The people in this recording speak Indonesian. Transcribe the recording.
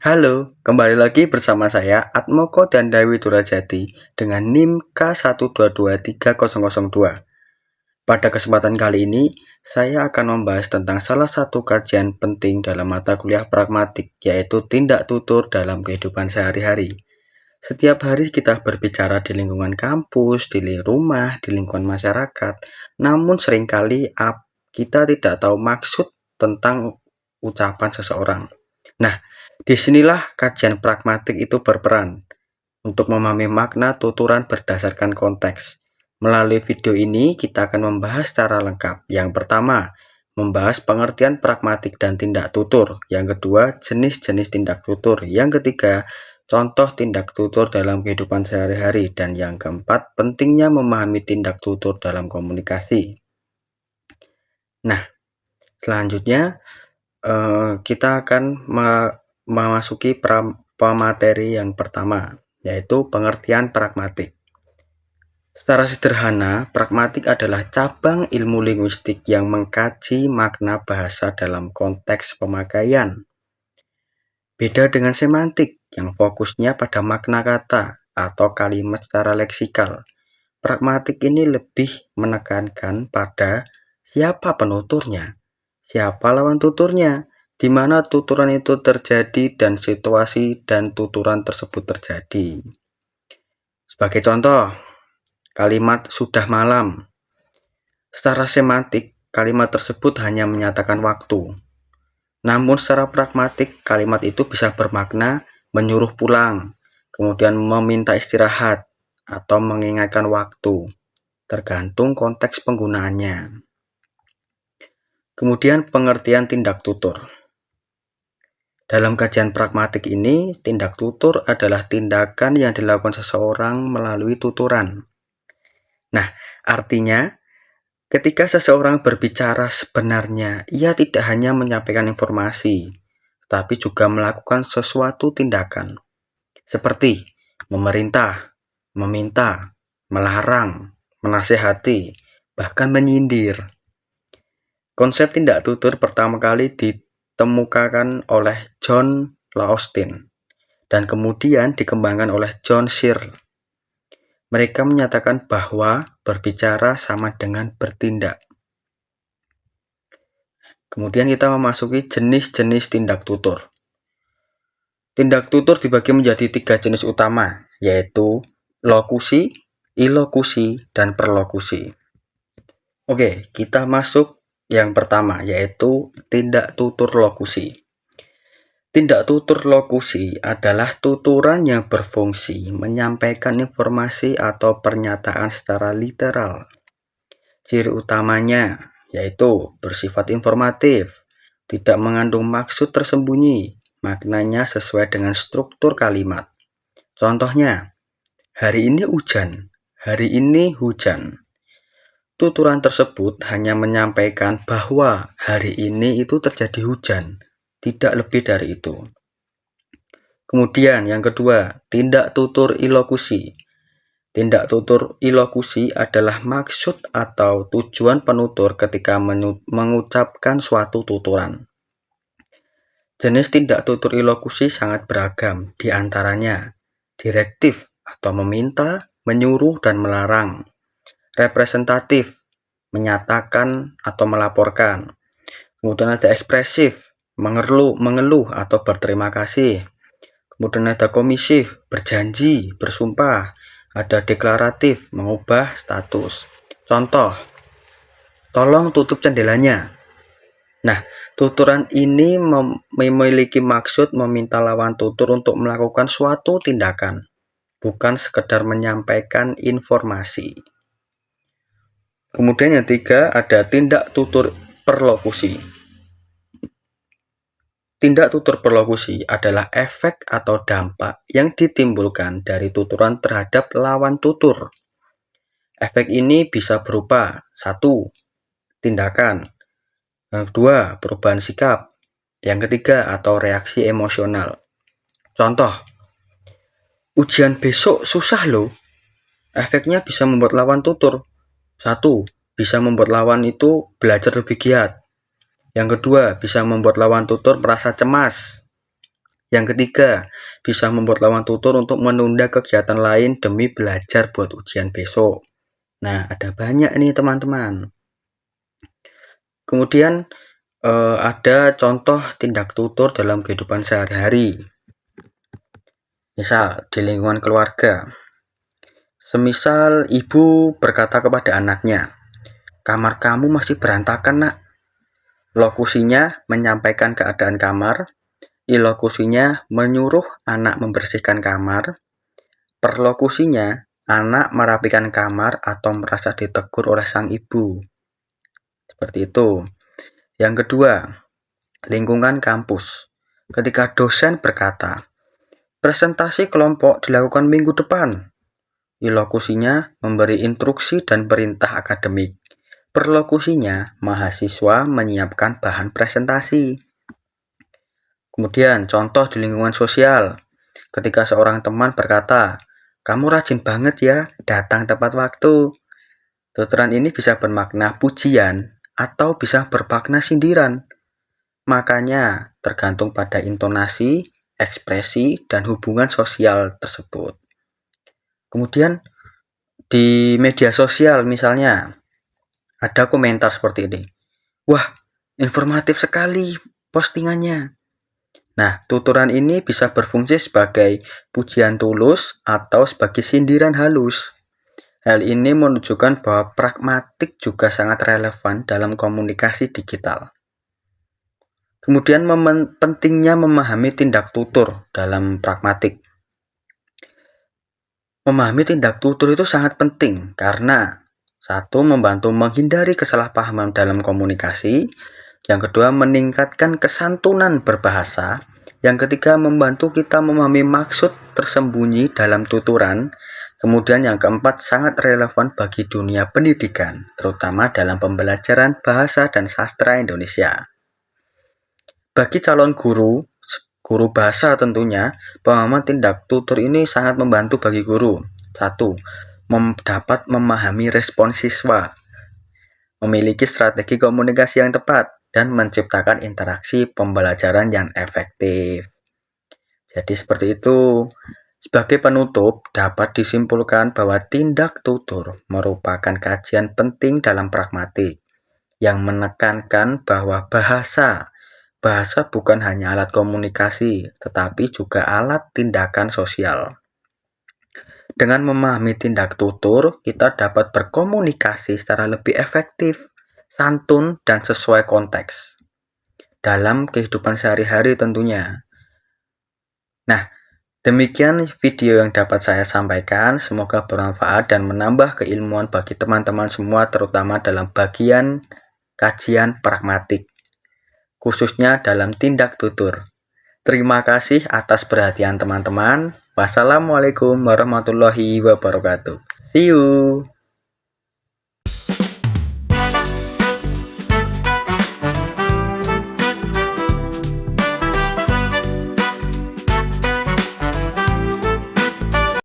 Halo, kembali lagi bersama saya Atmoko dan Dewi Durajadi dengan NIM K1223002. Pada kesempatan kali ini, saya akan membahas tentang salah satu kajian penting dalam mata kuliah pragmatik, yaitu tindak tutur dalam kehidupan sehari-hari. Setiap hari kita berbicara di lingkungan kampus, di rumah, di lingkungan masyarakat, namun seringkali kita tidak tahu maksud tentang ucapan seseorang. Nah, disinilah kajian pragmatik itu berperan untuk memahami makna tuturan berdasarkan konteks. Melalui video ini, kita akan membahas secara lengkap. Yang pertama, membahas pengertian pragmatik dan tindak tutur. Yang kedua, jenis-jenis tindak tutur. Yang ketiga, contoh tindak tutur dalam kehidupan sehari-hari. Dan yang keempat, pentingnya memahami tindak tutur dalam komunikasi. Nah, selanjutnya kita akan memasuki pemateri yang pertama, yaitu pengertian pragmatik. Secara sederhana, pragmatik adalah cabang ilmu linguistik yang mengkaji makna bahasa dalam konteks pemakaian. Beda dengan semantik yang fokusnya pada makna kata atau kalimat secara leksikal. Pragmatik ini lebih menekankan pada siapa penuturnya, siapa lawan tuturnya, di mana tuturan itu terjadi dan situasi dan tuturan tersebut terjadi. Sebagai contoh, kalimat sudah malam. Secara semantik, kalimat tersebut hanya menyatakan waktu. Namun secara pragmatik, kalimat itu bisa bermakna menyuruh pulang, kemudian meminta istirahat, atau mengingatkan waktu, tergantung konteks penggunaannya. Kemudian pengertian tindak tutur. Dalam kajian pragmatik ini, tindak tutur adalah tindakan yang dilakukan seseorang melalui tuturan. Nah, artinya ketika seseorang berbicara sebenarnya, ia tidak hanya menyampaikan informasi, tapi juga melakukan sesuatu tindakan, seperti memerintah, meminta, melarang, menasehati, bahkan menyindir. Konsep tindak tutur pertama kali ditemukan oleh John Austin dan kemudian dikembangkan oleh John Searle. Mereka menyatakan bahwa berbicara sama dengan bertindak. Kemudian kita memasuki jenis-jenis tindak tutur. Tindak tutur dibagi menjadi 3 jenis utama, yaitu lokusi, ilokusi, dan perlokusi. Oke, kita masuk yang pertama, yaitu tindak tutur lokusi. Tindak tutur lokusi adalah tuturan yang berfungsi menyampaikan informasi atau pernyataan secara literal. Ciri utamanya yaitu bersifat informatif, tidak mengandung maksud tersembunyi, maknanya sesuai dengan struktur kalimat. Contohnya, hari ini hujan, hari ini hujan. Tuturan tersebut hanya menyampaikan bahwa hari ini itu terjadi hujan, tidak lebih dari itu. Kemudian yang kedua, tindak tutur ilokusi. Tindak tutur ilokusi adalah maksud atau tujuan penutur ketika mengucapkan suatu tuturan. Jenis tindak tutur ilokusi sangat beragam, di antaranya direktif atau meminta, menyuruh dan melarang. Representatif, menyatakan atau melaporkan. Kemudian ada ekspresif, mengeluh atau berterima kasih. Kemudian ada komisif, berjanji, bersumpah. Ada deklaratif, mengubah status. Contoh, tolong tutup jendelanya. Nah, tuturan ini memiliki maksud meminta lawan tutur untuk melakukan suatu tindakan, bukan sekedar menyampaikan informasi. Kemudian yang ketiga ada tindak tutur perlokusi. Tindak tutur perlokusi adalah efek atau dampak yang ditimbulkan dari tuturan terhadap lawan tutur. Efek ini bisa berupa 1. Tindakan, 2. Perubahan sikap, yang ketiga atau reaksi emosional. Contoh, ujian besok susah loh. Efeknya bisa membuat lawan tutur 1. Bisa membuat lawan itu belajar lebih giat. Yang kedua, bisa membuat lawan tutur merasa cemas. Yang ketiga, bisa membuat lawan tutur untuk menunda kegiatan lain demi belajar buat ujian besok. Nah, ada banyak nih teman-teman. Kemudian ada contoh tindak tutur dalam kehidupan sehari-hari. Misal di lingkungan keluarga. Semisal ibu berkata kepada anaknya, "Kamar kamu masih berantakan, Nak." Lokusinya menyampaikan keadaan kamar, ilokusinya menyuruh anak membersihkan kamar, perlokusinya anak merapikan kamar atau merasa ditegur oleh sang ibu. Seperti itu. Yang kedua, lingkungan kampus. Ketika dosen berkata, "Presentasi kelompok dilakukan minggu depan." Ilokusinya memberi instruksi dan perintah akademik. Perlokusinya mahasiswa menyiapkan bahan presentasi. Kemudian contoh di lingkungan sosial. Ketika seorang teman berkata, "Kamu rajin banget ya, datang tepat waktu." Tuturan ini bisa bermakna pujian atau bisa bermakna sindiran. Makanya tergantung pada intonasi, ekspresi, dan hubungan sosial tersebut. Kemudian di media sosial misalnya ada komentar seperti ini. "Wah, informatif sekali postingannya." Nah, tuturan ini bisa berfungsi sebagai pujian tulus atau sebagai sindiran halus. Hal ini menunjukkan bahwa pragmatik juga sangat relevan dalam komunikasi digital. Kemudian pentingnya memahami tindak tutur dalam pragmatik. Memahami tindak tutur itu sangat penting karena satu, membantu menghindari kesalahpahaman dalam komunikasi. Yang kedua, meningkatkan kesantunan berbahasa. Yang ketiga, membantu kita memahami maksud tersembunyi dalam tuturan. Kemudian yang keempat, sangat relevan bagi dunia pendidikan, terutama dalam pembelajaran bahasa dan sastra Indonesia. Bagi calon guru bahasa tentunya, pemahaman tindak tutur ini sangat membantu bagi guru. 1. Dapat memahami respon siswa, memiliki strategi komunikasi yang tepat, dan menciptakan interaksi pembelajaran yang efektif. Jadi seperti itu. Sebagai penutup, dapat disimpulkan bahwa tindak tutur merupakan kajian penting dalam pragmatik yang menekankan bahwa bahasa bukan hanya alat komunikasi, tetapi juga alat tindakan sosial. Dengan memahami tindak tutur, kita dapat berkomunikasi secara lebih efektif, santun, dan sesuai konteks dalam kehidupan sehari-hari tentunya. Nah, demikian video yang dapat saya sampaikan. Semoga bermanfaat dan menambah keilmuan bagi teman-teman semua, terutama dalam bagian kajian pragmatik, khususnya dalam tindak tutur. Terima kasih atas perhatian teman-teman. Wassalamualaikum warahmatullahi wabarakatuh. See you.